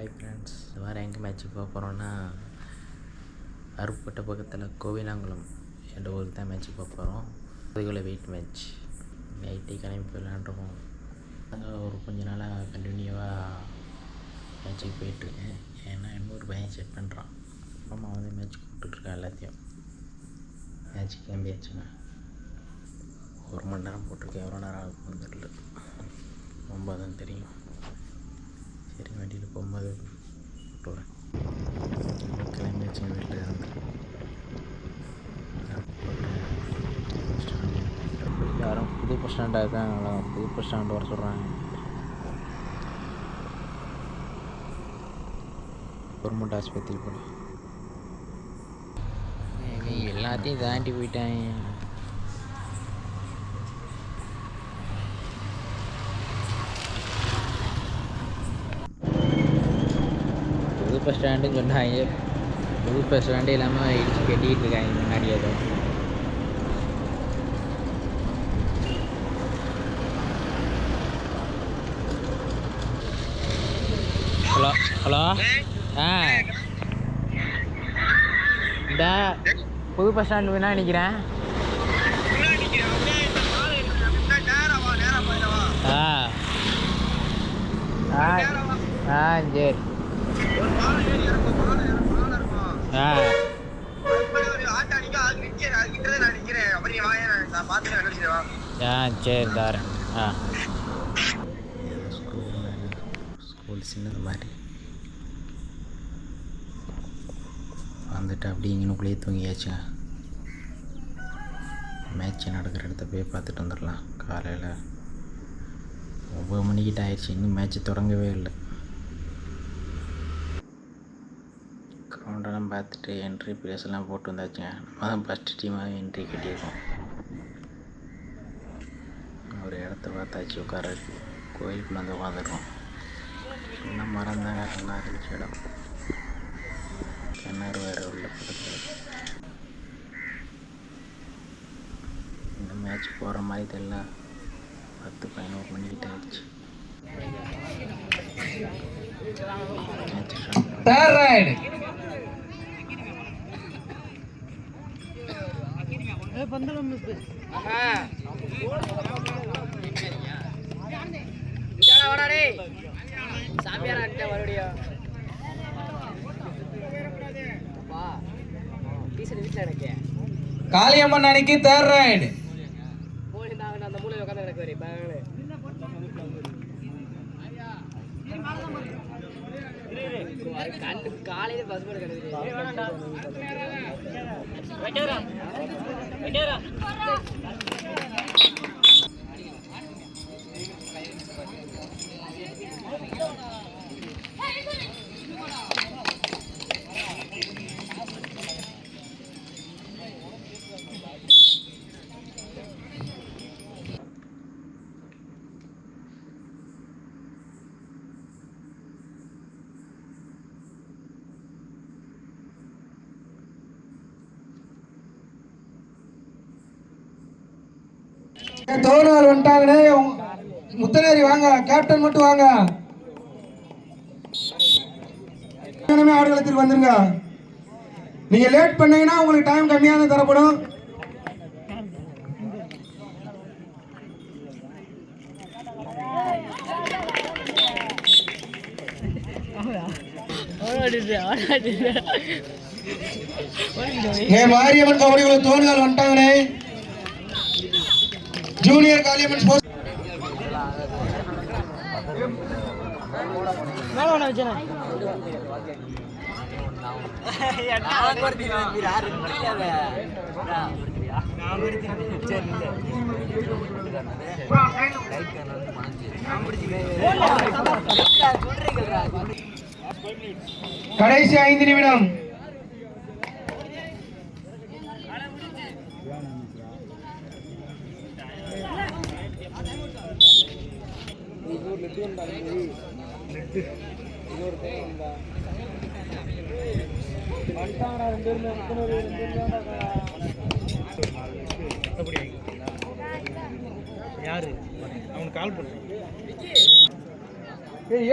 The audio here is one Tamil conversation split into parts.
ஹாய் ஃப்ரெண்ட்ஸ், இந்த வாரம் எங்கே மேட்ச்சுக்கு போக போகிறோன்னா அருப்புக்கோட்டை பக்கத்தில் கோவிலாங்குளம் என்ற ஊருக்கு தான் மேட்ச்சுக்கு போக போகிறோம். அதுக்குள்ளே வெயிட் மேட்ச் நைட்டே கிளம்பி போயிடலான்ருக்கோம். நாங்கள் ஒரு கொஞ்ச நாளாக கண்டினியூவாக மேட்ச்சுக்கு போயிட்டுருக்கேன். ஏன்னா இன்னொரு பையன் செட் பண்ணுறான். அம்மா வந்து மேட்ச்சுக்கு கூப்பிட்டுருக்கேன். எல்லாத்தையும் மேட்ச்சுக்கு கிளம்பியாச்சுங்க. 1 மணி நேரம் போட்டிருக்கேன். எவ்வளோ நேரம் ஆகும்னு தெரியல, ரொம்ப தான் தெரியும். சரி, வண்டியில் போகும்போது போட்டுறேன். கிளம்பி வச்சு வீட்டில் இருந்து யாரும் புது பஸ் ஸ்டாண்டாக இருக்காங்களா? புது பஸ் ஸ்டாண்டு வர சொல்கிறாங்க. கவர்மெண்ட் ஆஸ்பத்திரி போல எல்லாத்தையும் தாண்டி போயிட்டாங்க. புது பஸ் ஸ்டாண்டுன்னு சொன்னாங்க. புது பஸ் ஸ்டாண்டே இல்லாமல் இடிச்சு கட்டிக்கிட்டு இருக்காங்க முன்னாடி. ஏதோ ஹலோ ஹலோ இந்த புது பஸ் ஸ்டாண்டு வேணா நிற்கிறேன். சரி. சரி தாரேன். ஸ்கூல் சின்னது மாதிரி வந்துட்டு அப்படியே இங்கனுக்குள்ளேயே தூங்கியாச்சுங்க. மேட்ச் நடக்கிற இடத்த போய் பார்த்துட்டு வந்துடலாம். காலையில் 9 மணிக்கிட்ட ஆயிடுச்சு, இன்னும் மேட்ச் தொடங்கவே இல்லை. கிரவுண்டெல்லாம் பார்த்துட்டு என்ட்ரி ப்ளேஸ்லாம் போட்டு வந்தாச்சுங்க. நம்ம தான் ஃபஸ்ட்டு டீமாக என்ட்ரி கட்டியிருக்கோம். ஒரு இடத்த பார்த்தாச்சு, உட்கார கோயிலுக்குள்ளே வந்து உட்காந்துருக்கோம். சின்ன மரம் தாங்க, நல்லா இருந்துச்சு இடம். கிணறு வேறு உள்ள பக்கத்தில். இந்த மேட்ச் போகிற மாதிரி தெரியல. 10-11 மணிக்கிட்ட ஆயிடுச்சு. மேட்ச் காளியம்மன் அன்னைக்கு தேர்ட் ரைடு. காலையில பஸ் தோழர் வந்துட்டாங்கன்னே. முத்தனேரி வாங்க, கேப்டன் மட்டும் வாங்க. ஆடுகளத்தில் வந்துருங்க. நீங்க லேட் பண்ணீங்கன்னா உங்களுக்கு டைம் கம்மியாக தரப்படும். மாரியம்மன் கபடி தோணுகள் வந்துட்டாங்கன்னே. ஜூனியர் காளியம்மன் ஸ்போர்ட்ஸ் கடைசி 5 நிமிடம். யாரு அவனுக்கு கால் பண்ணு. ஒரு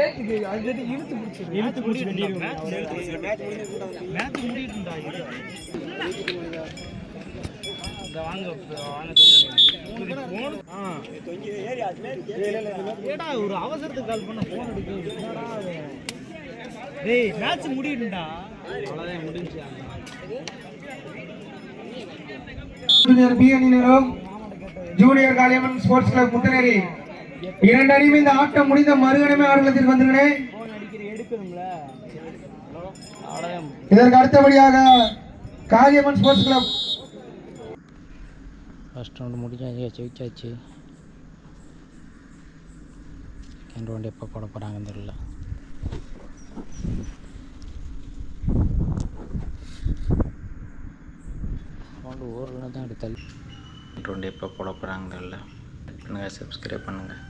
அவசரத்துக்கு கால் பண்ண போன் மேட்ச் முடியும்டா. அவ்வளவுதான் முடிஞ்சு. ஜூனியர் பி அணியினரும் junior Kaliamman sports club Muthaneri இரண்டு அணியும் இந்த ஆட்டம் முடிந்த மறுகணமே ஆடுகளத்திற்கு வந்துள்ளன. இதற்கு அடுத்தபடியாக Kaliamman sports club first round முடிஞ்சாச்சு, ஜெயிச்சாச்சு. செகண்ட் ரவுண்டு எப்போ போட போகிறாங்கன்னு தெரியல. ரவுண்டு ஓரளவு தான் எடுத்தால் ரவுண்டு எப்போ போட போகிறாங்கன்னு தெரியல. பண்ணுங்கள், சப்ஸ்கிரைப் பண்ணுங்கள்.